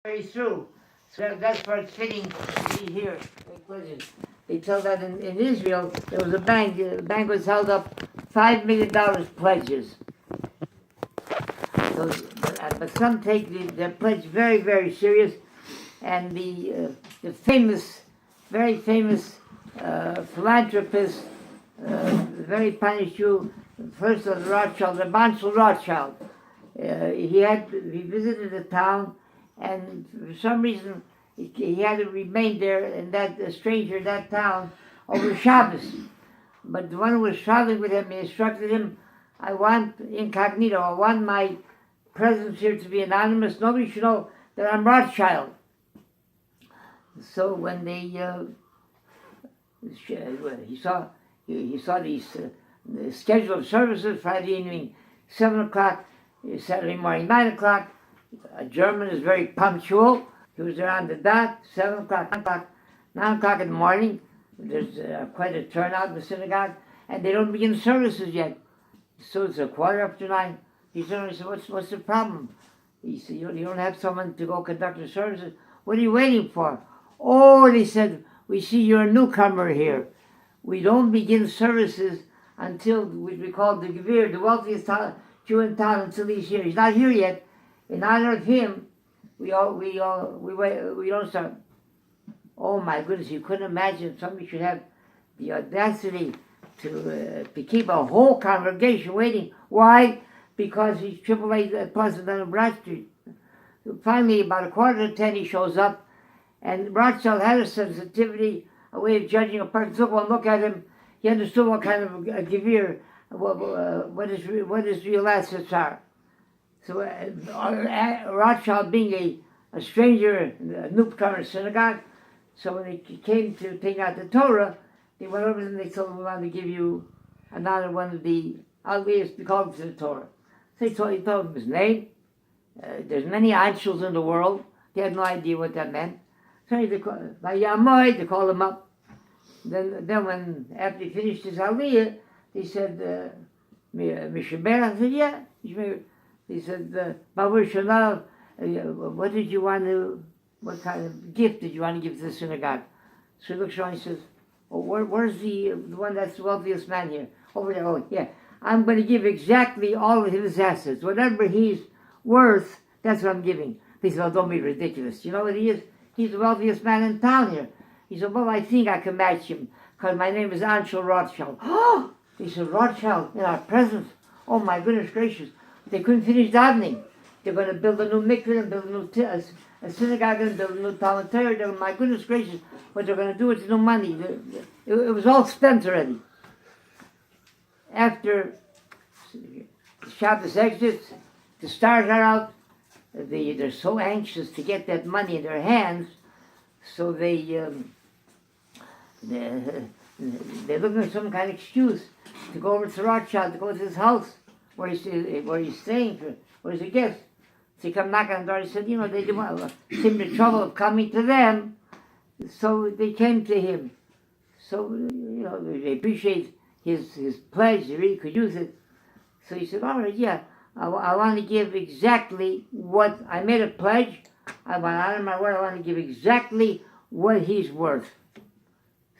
Very true. So that's where it's fitting to be here. They tell that in Israel there was a bank. The bank was held up $5 million pledges. So, but some take their pledge very, very serious. And the very famous philanthropist, very pious Jew, first of the Rothschild, Rabbi Anshel Rotschild. He visited the town, and for some reason he had to remain there, and a stranger in that town, over Shabbos. But the one who was traveling with him, he instructed him, I want incognito, I want my presence here to be anonymous. Nobody should know that I'm Rothschild. So when he saw the schedule of services, Friday evening 7 o'clock, Saturday morning 9 o'clock. A German is very punctual. He was there on the dot, 7 o'clock, 9 o'clock in the morning. There's quite a turnout in the synagogue, and they don't begin services yet. So it's 9:15. He said, what's the problem? He said, you don't have someone to go conduct the services? What are you waiting for? Oh, they said, we see you're a newcomer here. We don't begin services until we call the Gevir, the wealthiest Jew in town, until he's here. He's not here yet. In honor of him, we don't start. Oh my goodness, you couldn't imagine somebody should have the audacity to keep a whole congregation waiting. Why? Because he's AAA president of Rothschild. Finally, about 9:45, he shows up, and Rothschild had a sensitivity, a way of judging a person. Took one look at him. He understood what kind of a gevir, what his real assets are. So Rothschild, being a stranger, a newcomer synagogue, so when they came to take out the Torah, they went over and they told him, we want to give you another one of the ugliest belongs to the Torah. So he told him his name. There's many Anshels in the world. They had no idea what that meant. So they called him up. Then when, after he finished his aliyah, they said, Mishaber? I said, yeah. He said, Baruch Shalom, what did you want to, what kind of gift did you want to give to the synagogue? So he looks around and he says, oh, where's the one that's the wealthiest man here? Over there. Oh, yeah. I'm going to give exactly all of his assets. Whatever he's worth, that's what I'm giving. He said, oh, don't be ridiculous. You know what he is? He's the wealthiest man in town here. He said, well, I think I can match him, because my name is Anshel Rotschild. Oh! He said, Rothschild, in our presence. Oh, my goodness gracious. They couldn't finish davening. They're going to build a new mikveh and build a new a synagogue and build a new Talmud Torah. My goodness gracious, what they're going to do with no money. It was all spent already. After Shabbos exits, the stars are out. They're so anxious to get that money in their hands, so they're looking for some kind of excuse to go over to Rothschild, to go to his house where he's staying, where he's a guest. So he come knock on the door. He said, they didn't want him the trouble of coming to them, so they came to him. So they appreciate his pledge. They really could use it. So he said, all right, yeah, I want to give exactly what I made a pledge. I want to honor my word. I want to give exactly what he's worth.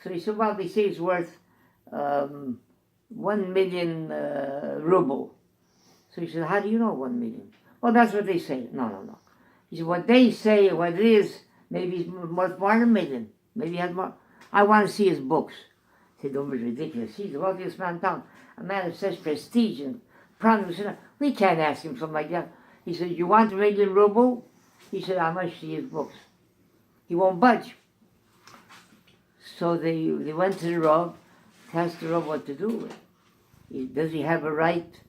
So he said, well, they say he's worth 1 million ruble. So he said, how do you know 1 million? Well, that's what they say. No. He said, what they say, what it is, maybe he's worth more than 1 million. Maybe he has more. I want to see his books. He said, don't be ridiculous. He's the wealthiest man in town. A man of such prestige and prominence. We can't ask him something like that. He said, you want 1 million ruble? He said, I must see his books. He won't budge. So they went to the Rav, asked the Rav what to do. Does he have a right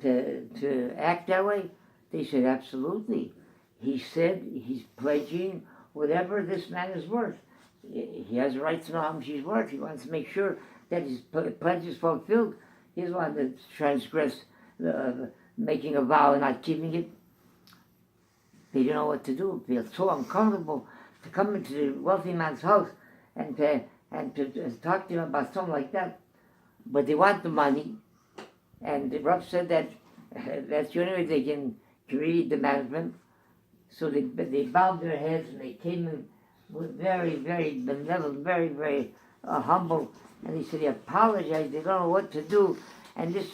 to act that way? They said, absolutely. He said he's pledging whatever this man is worth. He has a right to know how much he's worth. He wants to make sure that his pledge is fulfilled. He doesn't want to transgress making a vow and not keeping it. They didn't know what to do. They felt so uncomfortable to come into the wealthy man's house and to talk to him about something like that. But they want the money. And the Rav said that that's the only way they can read the management. So they bowed their heads and they came in with very, very benevolent, very, very humble. And he said he apologized. They don't know what to do. And this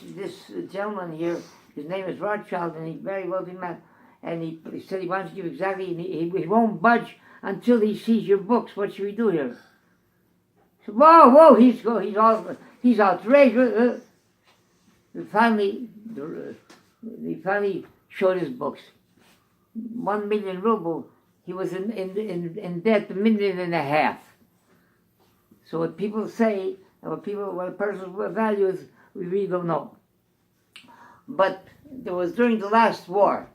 gentleman here, his name is Rothschild, and he's a very wealthy man. And he said he wants to give exactly, and he won't budge until he sees your books. What should we do here? So, whoa, he's outraged. He finally showed his books. 1 million ruble. He was in debt, 1.5 million. So what people say, and what a person's value is, we really don't know. But there was during the last war,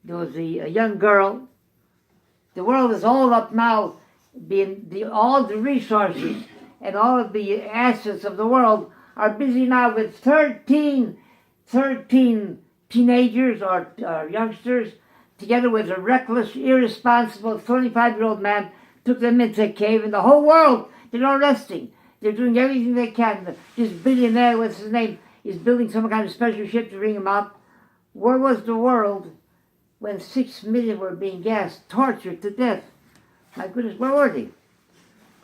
there was a young girl. The world is all up now, all the resources and all of the assets of the world are busy now with 13 teenagers or youngsters, together with a reckless, irresponsible 25-year-old man, took them into a cave, and the whole world, they're not resting. They're doing everything they can. This billionaire, what's his name, is building some kind of special ship to bring him out. Where was the world when 6 million were being gassed, tortured to death? My goodness, where were they?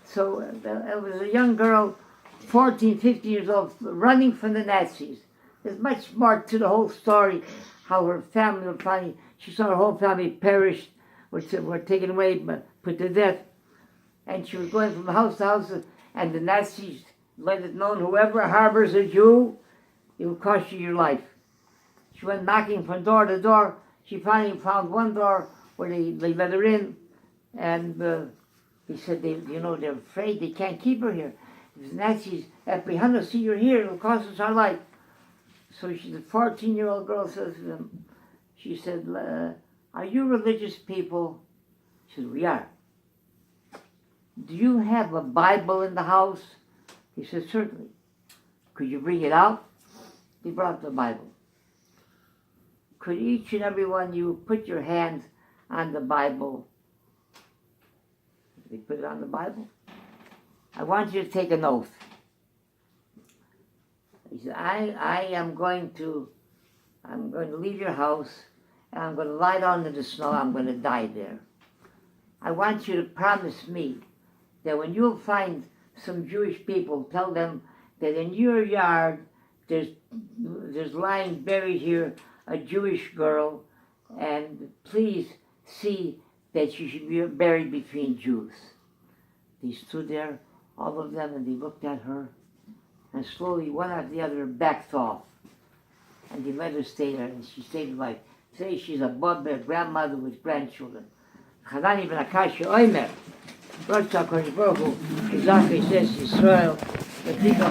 So there was a young girl, 14, 15 years old, running from the Nazis. There's much more to the whole story, how her family were finally, she saw her whole family perished, were taken away, put to death. And she was going from house to house, and the Nazis let it known, whoever harbors a Jew, it will cost you your life. She went knocking from door to door. She finally found one door where they let her in, and they said, they're afraid they can't keep her here. If the Nazis apprehend us, see you're here, it will cost us our life. So the 14-year-old girl says to them, she said, are you religious people? She said, we are. Do you have a Bible in the house? He said, certainly. Could you bring it out? They brought the Bible. Could each and every one of you put your hands on the Bible? They put it on the Bible. I want you to take an oath. He said, I am going to leave your house, and I'm going to lie down in the snow. I'm going to die there. I want you to promise me that when you find some Jewish people, tell them that in your yard there's lying buried here a Jewish girl, and please see that she should be buried between Jews. They stood there, all of them, and they looked at her, and slowly, one after the other, backed off. And they let her stay there, and she stayed alive. Today she's a mother, grandmother with grandchildren. Chadani ben Akasha Oimer, Rothschild Kodesh Baruch Hu, Yisrael, the people